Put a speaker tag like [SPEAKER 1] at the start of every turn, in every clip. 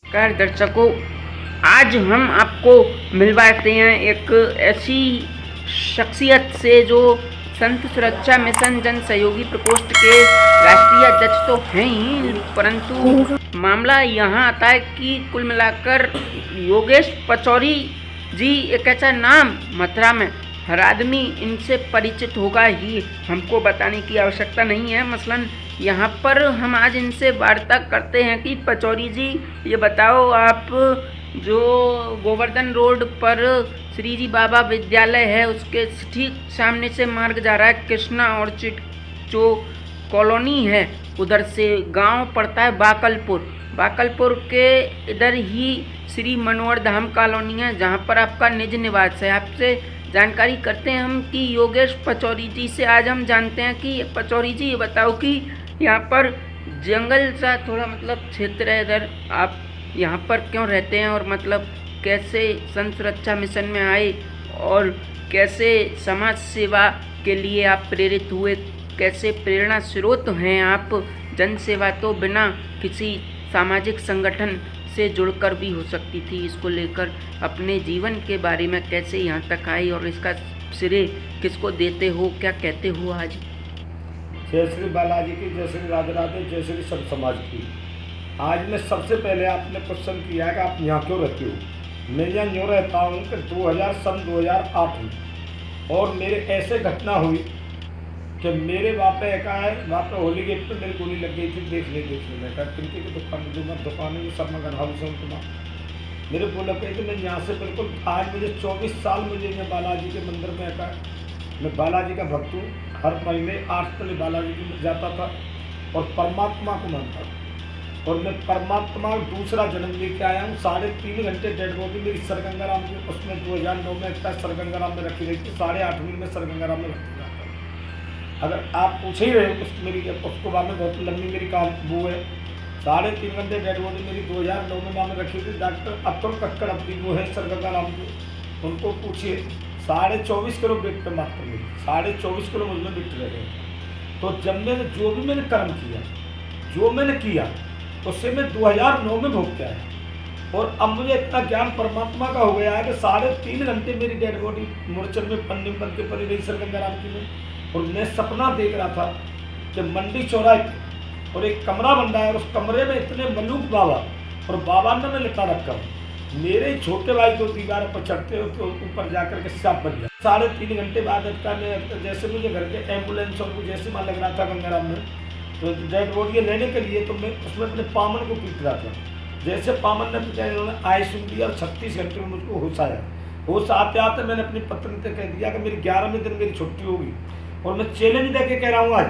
[SPEAKER 1] नमस्कार दर्शकों, आज हम आपको मिलवाते हैं एक ऐसी शख्सियत से जो संत सुरक्षा मिशन जन सहयोगी प्रकोष्ठ के राष्ट्रीय अध्यक्ष तो हैं ही, परंतु मामला यहाँ आता है कि कुल मिलाकर योगेश पचौरी जी एक ऐसा नाम मथुरा में हर आदमी इनसे परिचित होगा ही, हमको बताने की आवश्यकता नहीं है। मसलन यहाँ पर हम आज इनसे वार्ता करते हैं कि पचौरी जी, ये बताओ, आप जो गोवर्धन रोड पर श्री जी बाबा विद्यालय है उसके ठीक सामने से मार्ग जा रहा है कृष्णा ऑर्चिड, जो कॉलोनी है उधर से गांव पड़ता है बाकलपुर के इधर ही श्री मनोहर धाम कॉलोनी है जहां पर आपका निज निवास है। आपसे जानकारी करते हैं हम कि योगेश पचौरी जी से आज हम जानते हैं कि पचौरी जी, ये बताओ कि यहाँ पर जंगल सा थोड़ा क्षेत्र है, इधर आप यहाँ पर क्यों रहते हैं और कैसे संत सुरक्षा मिशन में आए और कैसे समाज सेवा के लिए आप प्रेरित हुए, कैसे प्रेरणा स्रोत हैं आप। जन सेवा तो बिना किसी सामाजिक संगठन से जुड़कर भी हो सकती थी, इसको लेकर अपने जीवन के बारे में कैसे यहाँ तक आई और इसका श्रेय किसको देते हो, क्या कहते हो आज।
[SPEAKER 2] जय श्री बालाजी की, जय श्री राधे राधे, जय श्री सब समाज की। आज मैं सबसे पहले आपने क्वेश्चन किया है कि आप यहाँ क्यों रहते हो। मैं यहाँ यूँ रहता हूँ कि 2008 में और मेरे ऐसे घटना हुई कि मेरे वहाँ पे होली गेट पे मेरी गोली लग गई थी। देखने में कहा किनकी की दुकान है, शर्मा गन हाउस है उतना। मेरे को लग गई थी मैं यहाँ से बिल्कुल, आज मुझे 24 साल मुझे मैं बालाजी के मंदिर में आता। मैं बालाजी का भक्त हूँ, हर महीने 8 दिन बालाजी की जाता था और परमात्मा को मानता था। और मैं परमात्मा दूसरा जन्म लेके आया हूँ। 3.5 घंटे डेड बॉडी मेरी सरगंगाराम की, उसमें 2009 में इतना सरगंगाराम में रखी गई थी, 8.5 में सरगंगाराम में रखी जाता है। अगर आप पूछ ही रहे हो मेरी उसको बाद में बहुत लंबी मेरी वो है। 3.5 घंटे डेड बॉडी मेरी 2009 में वहाँ में रखी थी। डॉक्टर अतुल कक्कड़ अपनी वो है सरगंगाराम की, उनको पूछिए 24.5 किलो वेट पे मात्र मिली, 24.5 किलो मुझमें वेट रह गए। तो जब मैंने जो भी मैंने कर्म किया, जो मैंने किया उससे मैं 2009 में भोग के आया। और अब मुझे इतना ज्ञान परमात्मा का हो गया है कि 3.5 घंटे मेरी डेड बॉडी मोर्चर में पन्नी बन के पड़ी रही सरगंगाराम की में। और मैं सपना देख रहा था कि मंडी चौराहे और एक कमरा बन रहा है और उस कमरे में इतने मलूक बाबा और बाबा ने मैं लिखा रखा हूँ। मेरे छोटे भाई तो दीवार पर चढ़ते हो तो ऊपर जाकर के सांप बन जाए। 3.5 घंटे बाद मैं जैसे मुझे घर के एम्बुलेंस और जैसे वहाँ लग रहा था गंगाराम में, तो डेड बॉडी लेने के लिए तो मैं उसमें अपने पामन को पीट रहा था। जैसे पामन ने पीटा, इन्होंने आई सुन दिया और 36 घंटे में मुझको होश आया। होश आते आते मैंने अपनी पत्नी से कह दिया कि मेरी 11वें दिन मेरी छुट्टी होगी। और मैं चैलेंज दे के कह रहा हूँ आज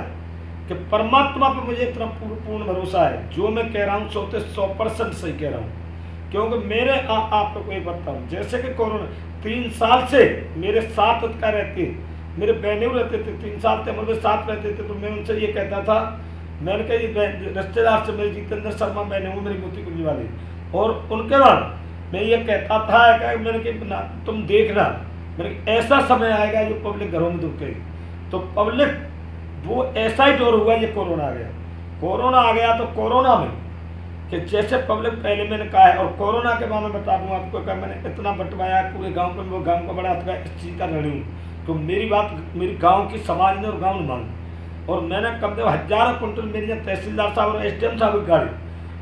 [SPEAKER 2] कि परमात्मा पर मुझे इतना पूर्ण भरोसा है, जो मैं कह रहा हूँ 100% सही कह रहा हूँ। क्योंकि मेरे आपको एक बताऊँ, जैसे कि कोरोना 3 साल से मेरे साथ का रहते, मेरे बहने रहते थे, 3 साल से हमारे साथ रहते थे। तो मैं उनसे ये कहता था, मैंने कहा ये रिश्तेदार से मेरे जितेंद्र शर्मा बहने वो मेरी मोती कुंजी वाली, और उनके बाद मैं ये कहता था कि मैंने कि तुम देखना, मैंने ऐसा समय आएगा जो पब्लिक घरों में दुखेगी। तो पब्लिक वो ऐसा ही दौर हुआ, ये कोरोना आ गया। तो कोरोना में कि जैसे पब्लिक पहले मैंने कहा है, और कोरोना के बाद में बता दूँ आपको कि मैंने इतना बंटवाया पूरे गाँव को, वो गाँव का बड़ा था इस चीज़ का ऋणी हूँ। तो मेरी बात मेरी गाँव की समाज ने और गाँव ने मांगी, और मैंने कम से कम 1000 कुंटल मेरी तहसीलदार साहब और SDM साहब की गाड़ी,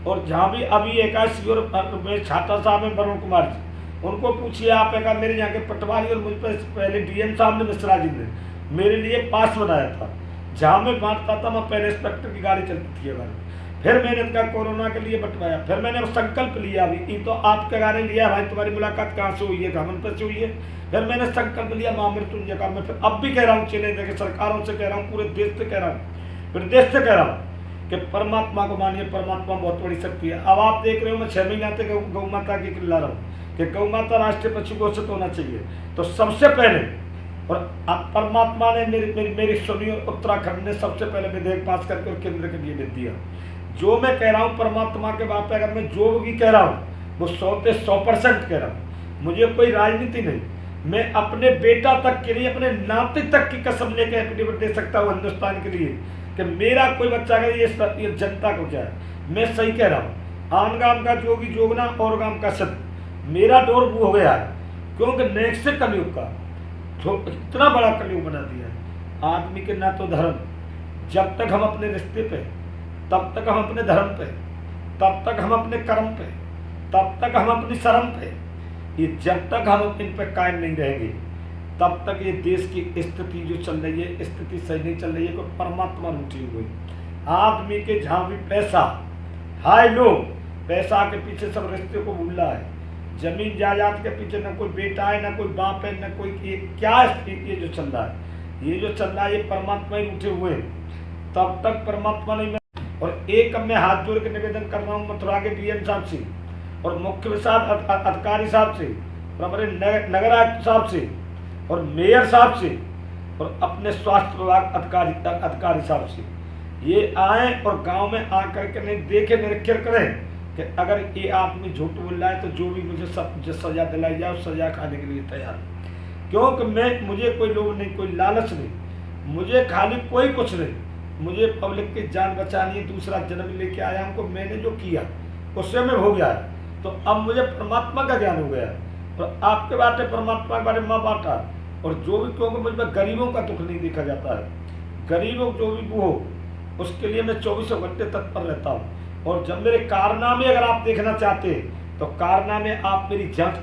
[SPEAKER 2] और जहाँ भी अभी एक और मेरे छात्रा साहब हैं वरुण कुमार जी, उनको पूछिए आप एक मेरे यहाँ के पटवारी और मुझ पर पहले DM साहब ने मिश्रा जी ने मेरे लिए पास बनाया था। जहाँ मैं बांटता था मैं पहले इंस्पेक्टर की गाड़ी चलती थी हमारी। फिर मैंने इनका कोरोना के लिए बंटवाया। फिर मैंने संकल्प लिया, अभी तो आपके गाने लिया भाई, तुम्हारी मुलाकात कहाँ से हुई है, घमन पर से हुई है। फिर मैंने संकल्प लिया महामृत्युंजय का। मैं फिर अब भी कह रहा हूँ, चले देखे सरकारों से कह रहा हूँ, पूरे देश से कह रहा हूँ, फिर देश से कह रहा हूँ कि परमात्मा को मानिए, परमात्मा बहुत बड़ी शक्ति है। अब आप देख रहे हो मैं 6 महीने से गौ माता की चिल्ला रहा हूँ कि गौ माता राष्ट्रीय पशु घोषित होना चाहिए। तो सबसे पहले, और अब परमात्मा ने मेरी सुनी, उत्तराखंड ने सबसे पहले विधेयक पास करके और केंद्र के लिए दे दिया। जो मैं कह रहा हूँ परमात्मा के बात पे, अगर मैं जो भी कह रहा हूँ वो 100% कह रहा हूँ। मुझे कोई राजनीति नहीं, मैं अपने बेटा तक के लिए, अपने नाते तक की कसम लेकर एफिडेविट दे सकता हूँ हिंदुस्तान के लिए कि मेरा कोई बच्चा अगर ये जनता को क्या है। मैं सही कह रहा हूँ आन गांव का जोगी जोगना और गांव का सत। मेरा दौर वो हो गया है, क्योंकि नेक्स्ट कलयुग का जो इतना बड़ा कलयुग बना दिया है। आदमी के ना तो धर्म, जब तक हम अपने रिश्ते पे, तब तक हम अपने धर्म पे, तब तक हम अपने कर्म पे, तब तक हम अपनी शर्म पे, ये जब तक हम इन पे कायम नहीं रहेंगे, तब तक ये देश की स्थिति जो चल रही है, स्थिति सही नहीं चल रही है। कोई परमात्मा रूठी हुई आदमी के जहाँ भी पैसा, हाय लोग पैसा के पीछे सब रिश्ते को भूल रहा है। जमीन जायदाद के पीछे न कोई बेटा है, न कोई बाप है, न कोई क्या ये जो चल रहा है, ये जो चल रहा है, ये परमात्मा ही उठे हुए हैं। तब तक परमात्मा नहीं। और एक मैं हाथ जोड़ के निवेदन कर रहा हूँ मथुरा के डीएम साहब से और मुख्य विकास अधिकारी साहब से और हमारे नगर आयुक्त साहब से और मेयर साहब से और अपने स्वास्थ्य विभाग अधिकारी साहब से, ये आए और गांव में आकर के नहीं देखे, निरीक्षण करें कि अगर ये आदमी झूठ बोल रहा है तो जो भी मुझे सजा दिलाई जाए उस सजा खाने के लिए तैयार। क्योंकि मुझे कोई लोभ नहीं, कोई लालच नहीं, मुझे खाली कोई कुछ नहीं, मुझे पब्लिक की जान बचानी है। दूसरा जन्म लेके आया हमको, मैंने जो किया उससे मैं हो गया है। तो अब मुझे परमात्मा का ज्ञान हो गया है और आपके बात है परमात्मा के बारे में बांटा। और जो भी, क्योंकि मुझ में गरीबों का दुख नहीं देखा जाता है, गरीबों जो भी वो हो उसके लिए मैं 24 घंटे तत्पर रहता हूँ। और जब मेरे कारनामे अगर आप देखना चाहते हैं तो कारनामे आप मेरी जांच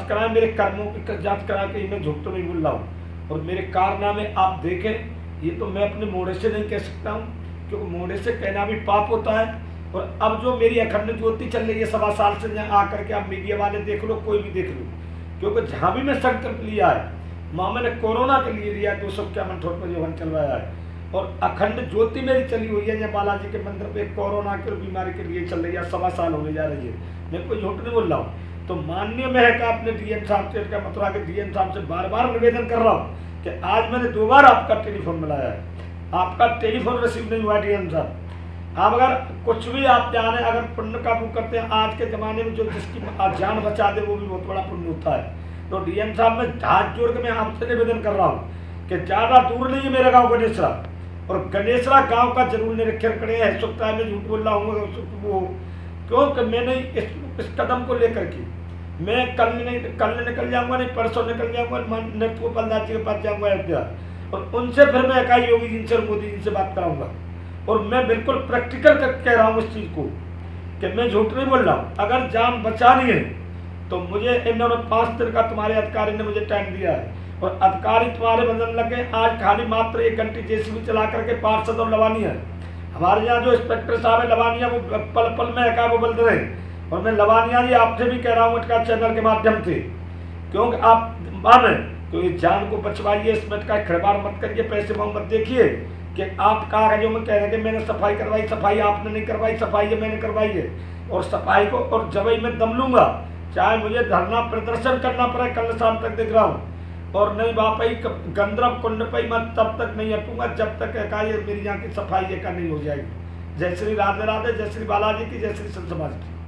[SPEAKER 2] कराएं, मेरे कर्मों की जांच करा के मैं झूठ तो नहीं बोल रहा हूँ। और मेरे कारनामे आप देखें, ये तो मैं अपने मोड़े से नहीं कह सकता हूँ, क्योंकि मोड़े से कहना भी पाप होता है। और अब जो मेरी अखंड ज्योति चल रही है 1.25 साल से, यहाँ आकर के आप मीडिया वाले देख लो, कोई भी देख लो, क्योंकि जहाँ भी मैं संकल्प लिया है, माँ मैंने कोरोना के लिए लिया 251 ठोट में जो हन चलवाया है। और अखंड ज्योति मेरी चली हुई है यहाँ बालाजी के मंदिर पे, कोरोना की बीमारी के लिए चल रही है, 1.25 साल होने जा रही है। मैं कोई झूठ नहीं बोल रहा हूँ। तो माननीय महका अपने डीएम साहब से, मथुरा के डीएम साहब से बार बार निवेदन कर रहा हूँ कि आज मैंने 2 बार आपका टेलीफोन मिलाया है, आपका टेलीफोन रिसीव नहीं हुआ। डीएम साहब आप अगर कुछ भी आप जाने, अगर पुण्य का वो करते हैं, आज के ज़माने में जो जिसकी जान बचा दे वो भी बहुत बड़ा पुण्य होता है। तो डीएम साहब मैं हाथ जोड़ के मैं आपसे निवेदन कर रहा हूँ कि ज़्यादा दूर नहीं है मेरा गाँव गणेशरा, और गणेशरा गांव का जरूर निरीक्षण करें। है सकता है मैं झूठ बोल रहा हूँ वो, क्योंकि मैंने इस कदम को लेकर के मैं कल निकल जाऊंगा, नहीं परसों निकल जाऊंगा, नेतृत्व प्रधान जी के पास जाऊंगा अयोध्या, और उनसे फिर मैं इकाई योगी जी से, मोदी जी से बात कराऊंगा। और मैं बिल्कुल प्रैक्टिकल कह रहा हूँ इस चीज़ को कि मैं झूठ नहीं बोल रहा हूँ। अगर जान बचानी है तो मुझे इन्होंने 5 दिन का तुम्हारे अधिकारी ने मुझे टाइम दिया है, और अधिकारी तुम्हारे बदलने लगे। आज खाली मात्र 1 घंटे जेसीबी चला करके पार्षद और लवानिया, हमारे यहाँ जो इंस्पेक्टर साहब है लवानिया, वो पल पल में एका वो बोलते रहे। और मैं लवानिया जी आपसे भी कह रहा हूँ इसका चैनल के माध्यम से, क्योंकि आप माने तो ये जान को बचवाइए, इसमें का खिलवाड़ मत करिए, पैसे मांग मत देखिए कि आप कागजों में कह रहे हैं कि मैंने सफाई करवाई, सफाई आपने नहीं करवाई, सफाई ये मैंने करवाई है। और सफाई को और जब मैं दम लूंगा, चाहे मुझे धरना प्रदर्शन करना पड़े, कल शाम तक दिख रहा हूँ, और नहीं वापई गंदरम कुंड पे मैं तब तक नहीं हटूंगा जब तक मेरी यहाँ की सफाई का नहीं हो जाएगी। जय श्री राधे राधे, जय श्री बालाजी की, जय श्री संत समाज की।